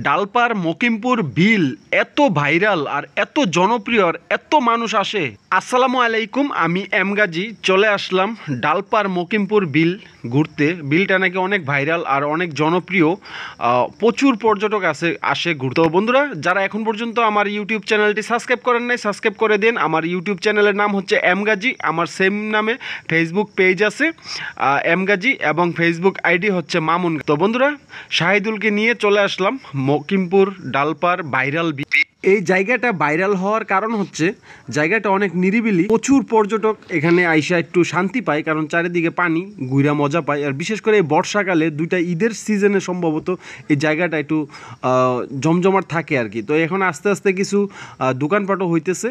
ডালপার মকিমপুর বিল এত ভাইরাল আর এত জনপ্রিয় আর এত মানুষ আসে। আসসালামু আলাইকুম, আমি এমগাজি চলে আসলাম ডালপার মকিমপুর বিল ঘুরতে। বিলটা নাকি অনেক ভাইরাল আর অনেক জনপ্রিয়, প্রচুর পর্যটক আসে ঘুরতে। তো বন্ধুরা, যারা এখন পর্যন্ত আমার ইউটিউব চ্যানেলটি সাবস্ক্রাইব করেন নাই, সাবস্ক্রাইব করে দিন। আমার ইউটিউব চ্যানেলের নাম হচ্ছে এমগাজি, আমার সেম নামে ফেসবুক পেজ আছে এমগাজি, এবং ফেসবুক আইডি হচ্ছে মামুন। তো বন্ধুরা, শাহিদুলকে নিয়ে চলে আসলাম মকিমপুর ডালপার ভাইরাল বিল। এই জায়গাটা ভাইরাল হওয়ার কারণ হচ্ছে জায়গাটা অনেক নিরিবিলি, প্রচুর পর্যটক এখানে আইসা একটু শান্তি পায়, কারণ চারিদিকে পানি, ঘুরা মজা পায়। আর বিশেষ করে এই বর্ষাকালে দুইটা ঈদের সিজনে সম্ভবত এই জায়গাটা একটু জমজমাট থাকে আর কি। তো এখন আস্তে আস্তে কিছু দোকানপাটও হইতেছে,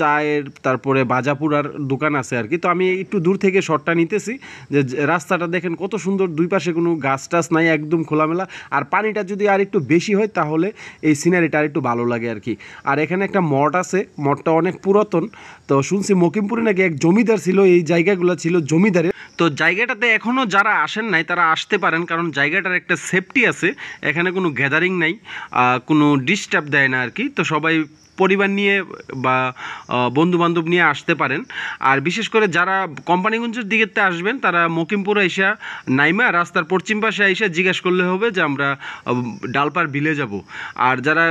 চায়ের, তারপরে ভাজাপুরার দোকান আছে আর কি। তো আমি একটু দূর থেকে শটটা নিতেছি, যে রাস্তাটা দেখেন কত সুন্দর, দুই পাশে কোনো গাছ টাছ নাই, একদম খোলামেলা। আর পানিটা যদি আর একটু বেশি হয় তাহলে এই সিনারিটা আর একটু ভালো লাগে আর কি। আর এখানে একটা মঠ আছে, মঠটা অনেক পুরাতন। তো শুনছি মকিমপুরে নাকি এক জমিদার ছিল, এই জায়গাগুলো ছিল জমিদারের। তো জায়গাটাতে এখনও যারা আসেন নাই তারা আসতে পারেন, কারণ জায়গাটার একটা সেফটি আছে, এখানে কোনো গ্যাদারিং নাই, কোনো ডিস্টার্ব দেয় না আর কি। তো সবাই পরিবার নিয়ে বা বন্ধুবান্ধব নিয়ে আসতে পারেন। আর বিশেষ করে যারা কোম্পানিগঞ্জের দিকেতে আসবেন তারা মকিমপুরে আইসা নাইমা রাস্তার পশ্চিম পাশে আইসা জিজ্ঞেস করলে হবে যে আমরা ডালপার বিলে যাব। আর যারা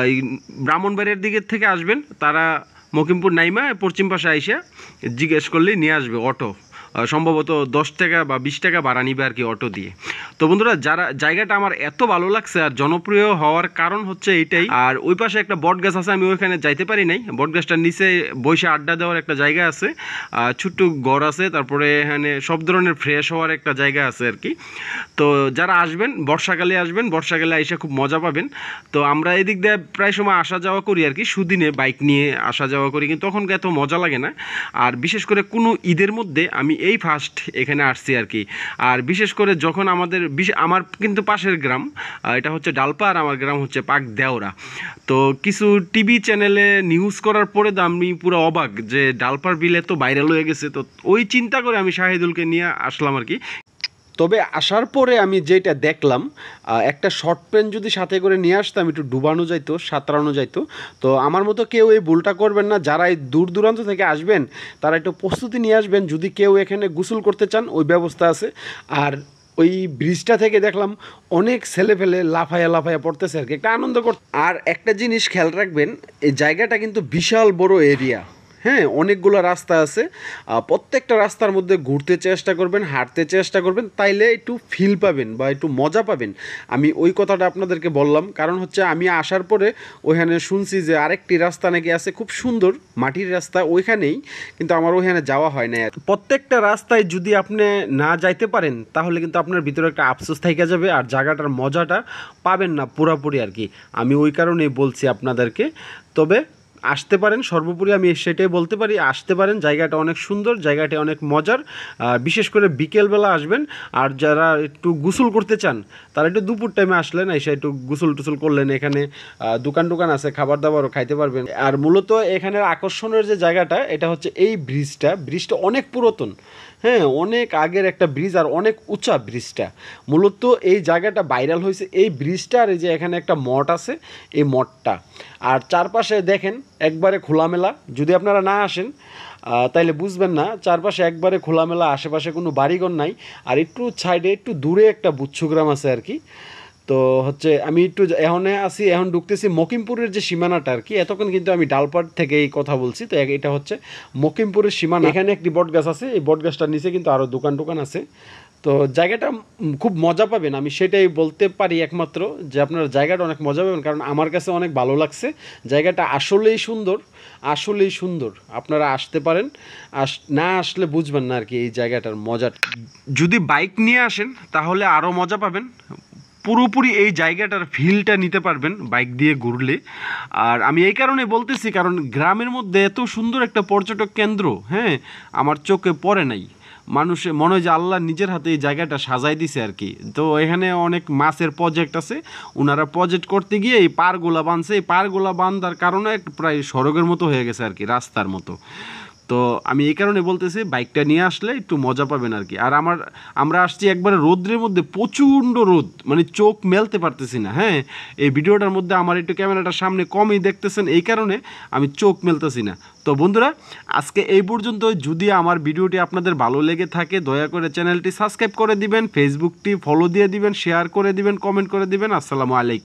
এই ব্রাহ্মণবাড়িয়ার দিকের থেকে আসবেন তারা মকিমপুর নাইমা পশ্চিম পাশে আইসা জিজ্ঞেস করলেই নিয়ে আসবে অটো, সম্ভবত 10 টাকা বা 20 টাকা ভাড়া নিবে আর কি অটো দিয়ে। তো বন্ধুরা, যারা জায়গাটা আমার এত ভালো লাগছে আর জনপ্রিয় হওয়ার কারণ হচ্ছে এইটাই। আর ওই পাশে একটা বট গাছ আছে, আমি ওইখানে যাইতে পারি নাই। বট গাছটার নিচে বসে আড্ডা দেওয়ার একটা জায়গা আছে, ছোট্ট ঘর আছে, তারপরে এখানে সব ধরনের ফ্রেশ হওয়ার একটা জায়গা আছে আর কি। তো যারা আসবেন বর্ষাকালে আসবেন, বর্ষাকালে এসে খুব মজা পাবেন। তো আমরা এদিক দিয়ে প্রায় সময় আসা যাওয়া করি আর কি, সুদিনে বাইক নিয়ে আসা যাওয়া করি, কিন্তু তখন এত মজা লাগে না। আর বিশেষ করে কোনো ঈদের মধ্যে আমি এই ফার্স্ট এখানে আসছি আর কি। আর বিশেষ করে যখন আমার কিন্তু পাশের গ্রাম, এটা হচ্ছে ডালপা, আর আমার গ্রাম হচ্ছে পাক দেওরা। তো কিছু টিভি চ্যানেলে নিউজ করার পরে তো আমি পুরো অবাক যে ডালপার বিলে তো ভাইরাল হয়ে গেছে। তো ওই চিন্তা করে আমি শাহিদুলকে নিয়ে আসলাম আর কি। তবে আসার পরে আমি যেটা দেখলাম, একটা শর্ট পেন যদি সাথে করে নিয়ে আসতাম, একটু ডুবানো যাইতো, সাঁতরানো যাইতো। তো আমার মতো কেউ এই ভুলটা করবেন না, যারা এই দূর দূরান্ত থেকে আসবেন তারা একটু প্রস্তুতি নিয়ে আসবেন। যদি কেউ এখানে গোসল করতে চান, ওই ব্যবস্থা আছে। আর ওই ব্রিজটা থেকে দেখলাম অনেক ছেলেপেলে লাফাইয়া লাফাইয়া পড়তেছে আর কি, একটা আনন্দ করতে। আর একটা জিনিস খেয়াল রাখবেন, এই জায়গাটা কিন্তু বিশাল বড় এরিয়া, হ্যাঁ, অনেকগুলো রাস্তা আছে। প্রত্যেকটা রাস্তার মধ্যে ঘুরতে চেষ্টা করবেন, হাঁটতে চেষ্টা করবেন, তাইলে একটু ফিল পাবেন বা একটু মজা পাবেন। আমি ওই কথাটা আপনাদেরকে বললাম, কারণ হচ্ছে আমি আসার পরে ওইখানে শুনছি যে আরেকটি রাস্তা নাকি আছে খুব সুন্দর, মাটির রাস্তা, ওইখানেই, কিন্তু আমার ওইখানে যাওয়া হয় না। প্রত্যেকটা রাস্তায় যদি আপনি না যাইতে পারেন তাহলে কিন্তু আপনার ভিতরে একটা আফসোস থেকে যাবে, আর জায়গাটার মজাটা পাবেন না পুরোপুরি আর কি। আমি ওই কারণেই বলছি আপনাদেরকে। তবে আসতে পারেন, সর্বোপরি আমি সেটাই বলতে পারি, আসতে পারেন। জায়গাটা অনেক সুন্দর, জায়গাটা অনেক মজার। বিশেষ করে বিকেলবেলা আসবেন। আর যারা একটু গোসল করতে চান তারা একটু দুপুর টাইমে আসলেন, এসে একটু গোসল টুসল করলেন। এখানে দোকান আছে, খাবার দাবারও খাইতে পারবেন। আর মূলত এখানের আকর্ষণের যে জায়গাটা, এটা হচ্ছে এই ব্রিজটা অনেক পুরাতন, হ্যাঁ, অনেক আগের একটা ব্রিজ, আর অনেক উঁচা ব্রিজটা। মূলত এই জায়গাটা ভাইরাল হয়েছে এই ব্রিজটা, আর এই যে এখানে একটা মঠ আছে, এই মঠটা। আর চারপাশে দেখেন একবারে খোলামেলা, যদি আপনারা না আসেন তাইলে বুঝবেন না। চারপাশে একবারে খোলামেলা, আশেপাশে কোনো বাড়িঘর নাই। আর একটু সাইডে একটু দূরে একটা বুচ্ছুগ্রাম আছে আর কি। তো হচ্ছে আমি একটু এখন ঢুকতেছি মকিমপুরের যে সীমানাটা আর কি। এতক্ষণ কিন্তু আমি ডালপাট থেকে এই কথা বলছি। তো এটা হচ্ছে মকিমপুরের সীমানা। এখানে একটি বট গাছ আছে, এই বট গাছটার নিচে কিন্তু আরও দোকান আছে। তো জায়গাটা খুব মজা পাবেন, আমি সেটাই বলতে পারি একমাত্র, যে আপনার জায়গাটা অনেক মজা পাবেন, কারণ আমার কাছে অনেক ভালো লাগছে। জায়গাটা আসলেই সুন্দর, আপনারা আসতে পারেন। না আসলে বুঝবেন না আর কি এই জায়গাটার মজা। যদি বাইক নিয়ে আসেন তাহলে আরও মজা পাবেন, পুরোপুরি এই জায়গাটার ফিলটা নিতে পারবেন বাইক দিয়ে ঘুরলে। আর আমি এই কারণে বলতেছি, কারণ গ্রামের মধ্যে এত সুন্দর একটা পর্যটক কেন্দ্র, হ্যাঁ, আমার চোখে পড়ে নাই। মানুষে মনে হয় যে আল্লাহ নিজের হাতে এই জায়গাটা সাজাই দিছে আর কি। তো এখানে অনেক মাছের প্রজেক্ট আছে, ওনারা প্রজেক্ট করতে গিয়ে এই পারগুলা বাঁধছে, এই পারগুলা বাঁধার কারণে প্রায় সড়কের মতো হয়ে গেছে আর কি, রাস্তার মতো। তো তো আমি এই কারণে বলতেছি বাইকটা নিয়ে আসলে একটু মজা পাবেন আর কি। আর আমরা আসছি একবারে রোদ্রের মধ্যে, প্রচণ্ড রোদ, মানে চোখ মেলতে পারতেছি না। হ্যাঁ, এই ভিডিওটার মধ্যে আমার একটু ক্যামেরাটার সামনে কমই দেখতেছেন, এই কারণে আমি চোখ মেলতেছি না। তো বন্ধুরা, আজকে এই পর্যন্ত। যদি আমার ভিডিওটি আপনাদের ভালো লেগে থাকে দয়া করে চ্যানেলটি সাবস্ক্রাইব করে দিবেন, ফেসবুকটি ফলো দিয়ে দিবেন, শেয়ার করে দিবেন, কমেন্ট করে দিবেন। আসসালামু আলাইকুম।